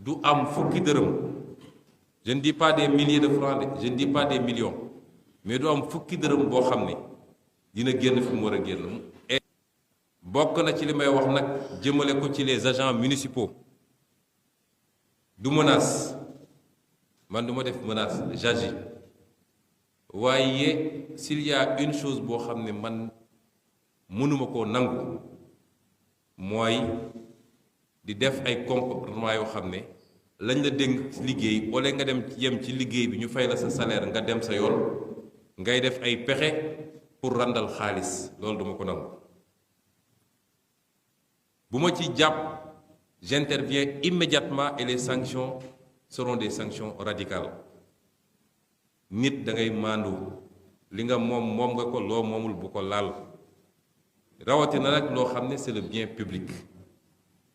du am fukki dërëm, je ne dis pas des milliers de francs, je ne dis pas des millions, mais du am fukki dërëm boo xam ne dina génn fi mu war a génn. et bokk na ci li may wax nag jëmale ko ci les agents municipaux du menace, man du ma def menace, j'agis. waaye s'il y a une chose boo xam ne man mënuma koo nangu mooy di def ay comportement yoo xam ne lañ la dénk liggéey wala nga dem yem ci liggéey bi ñu fay la sa salaire nga dem sa yoon ngay def ay pexe pour randal xaalis, loolu duma ko nangu. bu ma ci jàpp, j'interviens immédiatement et les sanctions seront des sanctions radicales. nit da ngay maandu, li nga moom nga ko, loo moomul bu ko laal, rawatina nag loo xam ne c'est le bien public,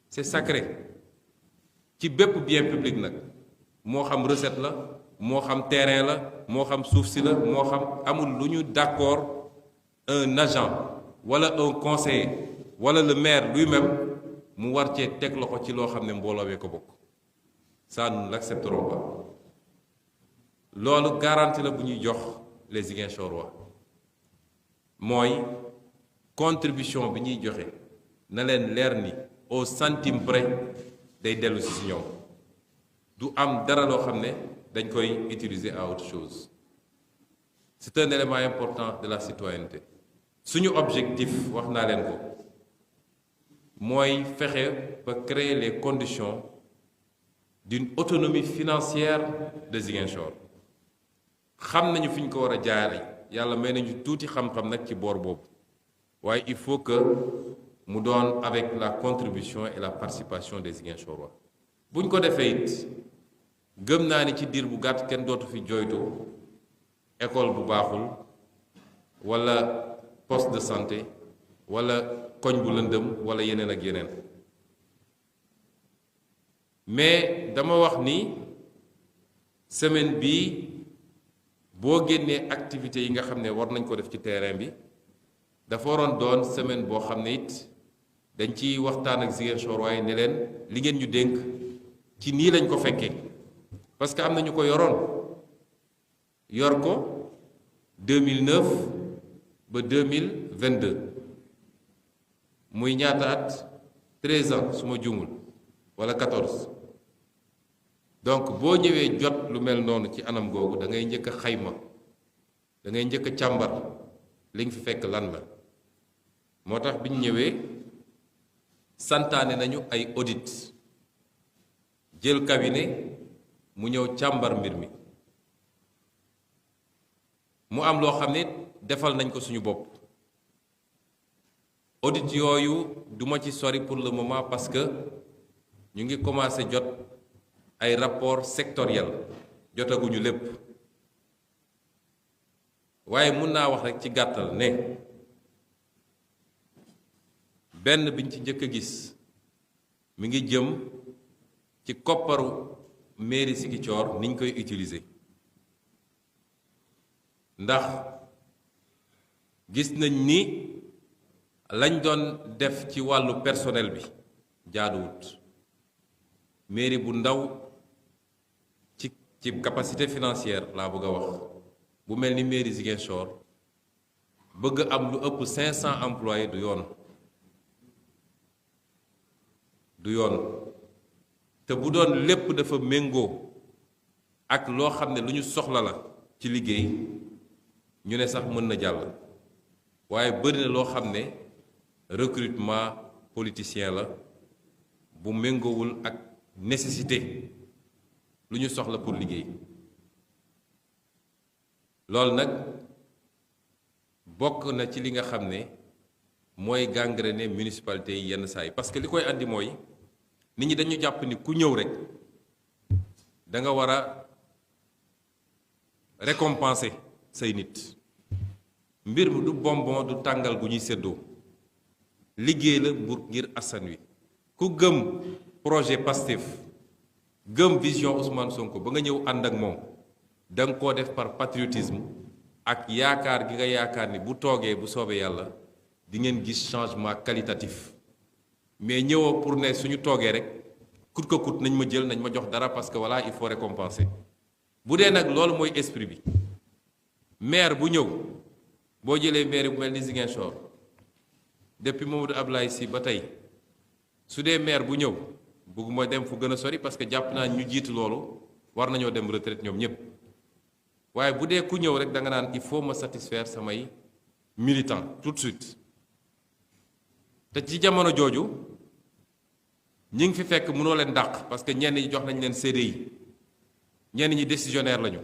c'est sacré. ci bépp bien public nag, moo xam recette la, moo xam terrain la, moo xam suuf si la, moo xam, amul lu ñu d'accord un agent wala un conseiller wala le maire lui-même mu war cee teg loxo ci loo xam ne mbooloo wee ko bokk. Ça nous l'accepterons pas. loolu garantie la bu ñuy jox les Ziguinchorois mooy contribution bi ñuy joxe na leen leer ni au centime près day dellu si ñoom, du am dara loo xam ne dañ koy utiliser à autre chose. C'est un élément important de la citoyenneté. suñu objectif wax naa leen ko mooy fexe ba créer les conditions d'une autonomie financière de Ziguinchor. xam nañu fi ñu ko war a jaare, yàlla may nañu tuuti xam-xam nag ci boor boobu, waaye il faut que mu doon avec la contribution et la participation des Ziguinchorois. buñ ko defee it gëm naa ni ci diir bu gàtt kenn dootu fi jooytu école bu baaxul wala poste de santé wala koñ bu lëndëm wala yeneen ak yeneen. mais dama wax ni semaine bii boo génnee activités yi nga xam ne war nañ ko def ci terrain bi, dafa waroon doon semaine boo xam ne it dañ ci waxtaan ak Ziguinchor waaye ne leen li ngeen ñu dénk ci nii lañ ko fekkee, parce que am na ñu ko yoroon yor ko 2009 ba 2022 muy ñaata at 13 ans su ma juumul wala 14. donc boo ñëwee jot lu mel noonu ci anam googu da ngay njëkk a xayma, da ngay njëkk a càmbar li nga fi fekk lan la. moo tax bi ñu ñëwee santaane nañu ay audit, jël cabinet mu ñëw càmbar mbir mi. mu am loo xam ne defal nañ ko suñu bopp. audit yooyu duma ci sori pour le moment parce que ñu ngi commencé jot ay rapport sectoriel, jotaguñu lépp, waaye mun naa wax rekk ci gàttal ne benn biñ ci njëkk a gis mi ngi jëm ci kopparu mairie Ziguinchor niñ koy utiliser. ndax gis nañ ni lañ doon def ci wàllu personnel bi jaaduwut. mairie bu ndaw ci capacité financière laa bëgg a wax, bu mel ni mairie Ziguinchor bëgg am lu ëpp 500 employés du yoon. te bu doon lépp dafa méngoo ak loo xam ne lu ñu soxla la ci liggéey ñu ne sax mën na jàll, waaye bëri na loo xam ne recrutement politicien la bu méngoowul ak nécessité lu ñu soxla pour liggéey. loolu nag bokk na ci li nga xam ne mooy gangréner municipalité yi yenn saa yi, parce que li koy andi mooy nit ñi dañu jàpp ni ku ñëw rek da nga war a récompenser say nit. mbir mi du bonbon du tàngal gu ñuy séddoo, liggéey la ngir askan wi. ku gëm projet Pastef gëm vision Ousmane Sonko ba nga ñëw ànd ak moom da nga koo def par patriotisme ak yaakaar gi nga yaakaar ni bu toogee bu soobee yàlla di ngeen gis changement qualitatif, mais ñëwoo pour ne suñu toogee rek coûte que coûte nañ ma jël nañ ma jox dara parce que voilà il faut récompenser bu dee nag loolu mooy esprit bi maire bu ñëw boo jëlee maire bu mel ni Ziguinchor depuis Mamadou Ablaye Sy ba tey su dee maire bu ñëw bëgguma dem fu gën a sori parce que jàpp naa ñu jiitu loolu war nañoo dem retraite ñoom ñëpp waaye bu dee ku ñëw rek da nga naan il faut ma satisfaire samay militants tout de suite te ci jamono jooju ñi ngi fi fekk mënoo leen dàq parce que ñenn ñi jox nañ leen CDI ñenn ñi décisionnaire lañu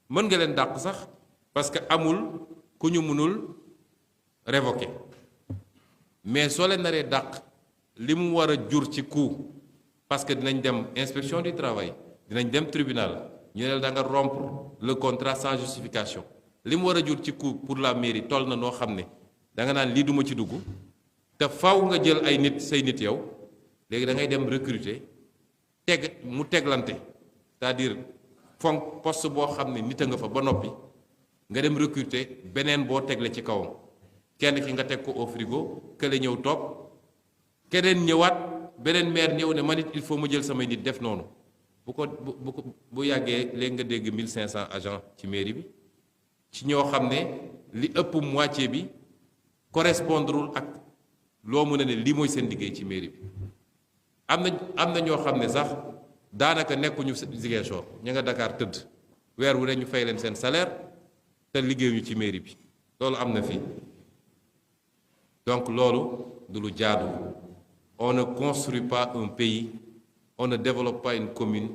mën nga leen dàq sax parce que amul ku ñu mënul révoquer mais soo leen naree dàq li mu war a jur ci coût parce que dinañ dem inspection du travail dinañ dem tribunal ñu ne da nga rompre le contrat sans justification li mu war a jur ci coût pour la mairie toll na noo xam ne da nga naan lii duma ci dugg te faw nga jël ay nit say nit yow léegi da ngay dem recruter mu teglante c'est-à-dire fonk poste boo xam ne nit a nga fa ba noppi nga dem recruter beneen boo tegle ci kawam kenn ki nga teg ko au frigo kële ñëw toog keneen ñëwaat beneen maire ñëw ne man it il faut ma jël samay nit def noonu bu yàggee léegi nga dégg 1500 agents ci mairie bi ci ñoo xam ne li ëpp moitié bi correspondrul ak loo mën a ne lii mooy seen liggéey ci mairie bi am na ñoo xam ne sax daanaka nekkuñu Ziguinchor ña nga Dakar tëdd weer wu ne ñu fay leen seen salaire te liggéeyuñu ci mairie bi loolu am na fi donc loolu du lu jaadu on ne construit pas un pays on ne développe pas une commune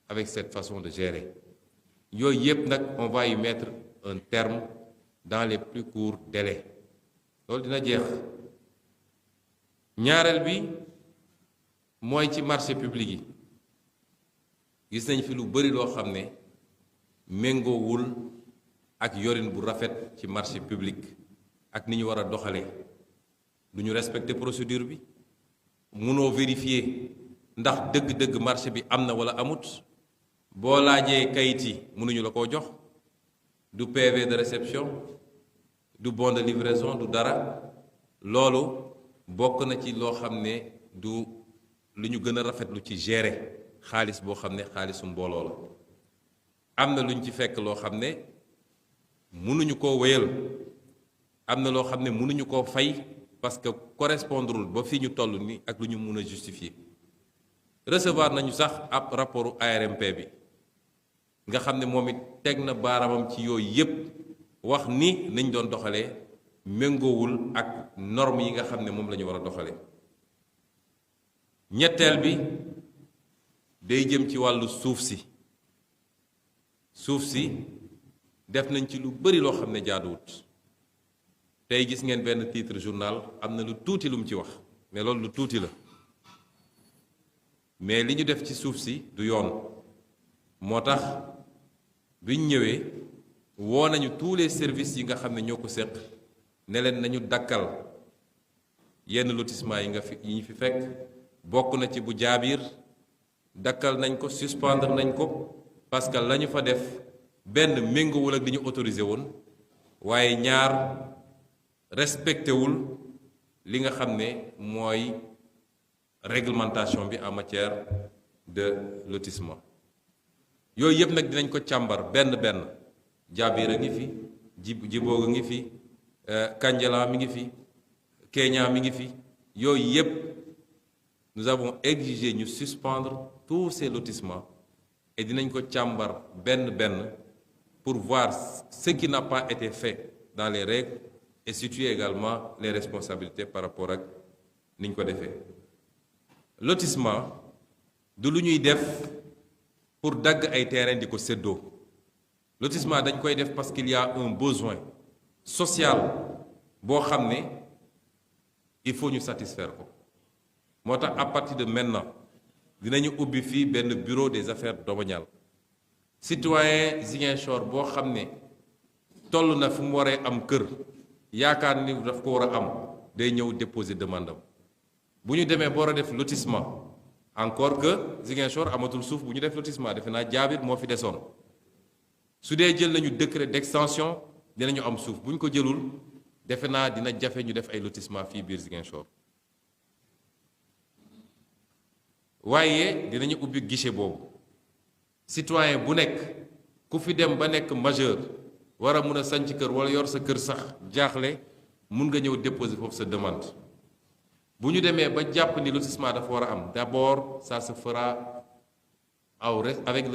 avec cette façon de gérer yooyu yëpp nag on va y mettre un terme dans les plus courts délais loolu dina jeex ñaareel bi mooy ci marché public yi gis nañ fi lu bari loo xam ne méngoowul ak yorin bu rafet ci marché public ak ni ñu war a doxalee du ñu respecter procédure bi munoo vérifier ndax dëgg-dëgg marché bi am na wala amut boo laajee kayit yi mënuñu la koo jox du PV de réception du bon de livraison du dara loolu bokk na ci loo xam ne du lu ñu gën a rafetlu ci gérer xaalis boo xam ne xaalisu mbooloo la am na lu ñu ci fekk loo xam ne mënuñu koo wéyal am na loo xam ne mënuñu koo fay parce que correspondrul ba fii ñu toll ni ak lu ñu mun a justifier recevoir nañu sax ab rapportu ARMP bi nga xam ne moom it teg na baaramam ci yooyu yépp wax ni nañ doon doxalee méngoowul ak normes yi nga xam ne moom la ñu war a doxalee ñetteel bi day jëm ci wàllu suuf si def nañ ci lu bari loo xam ne jaaduwut tey gis ngeen benn titre journal am na lu tuuti lu mu ci wax mais loolu lu tuuti la mais li ñu def ci suuf si du yoon moo tax biñ ñëwee woo nañu tous les services yi nga xam ne ñoo ko séq ne leen nañu dakkal yenn lotissement yi ñu fi fekk bokk na ci bu Jaabir dakkal nañ ko suspendre nañ ko parce que la ñu fa def benn méngoowul ak li ñu autorisé woon waaye ñaar respecté wul li nga xam ne mooy réglementation bi en matière de lotissement yooyu yëpp nag dinañ ko càmbar benn Jaabir a ngi fi Jiboog a ngi fi Kanjala mi ngi fi Kenya mi ngi fi yooyu yëpp nous avons exigé ñu suspendre tous ces lotissements et dinañ ko càmbar benn pour voir ce qui n'a pas été fait dans les règles et situer également les responsabilités par rapport ak niñ ko defee lotissement du lu ñuy def pour dagg ay terrain di ko séddoo lotissement dañ koy def parce qu'il y a un besoin social boo xam ne il faut ñu satisfaire ko moo tax à partir de maintenant dinañu ubbi fii benn bureau des affaires domaniales citoyen Ziguinchor boo xam ne toll na fu mu waree am kër yaakaar ni daf ko war a am day ñëw déposer demande am bu ñu demee ba war a def lotissement encore que Ziguinchor amatul suuf bu ñu def lotissement defe naa Jaabir moo fi desoon su dee jël nañu décret d'extension dinañu am suuf bu ñu ko jëlul defe naa dina jafe ñu def ay lotissement fii biir Ziguinchor waaye dinañu ubbi guichet boobu citoyen bu nekk ku fi dem ba nekk majeur war a mun a sanc kër wala yor sa kër sax jaaxle mun nga ñëw déposer foofu sa demande bu ñu demee ba jàpp ni lotissement dafa war a am d'abord ça se fera avec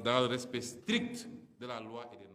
dans le respect strict de la loi et des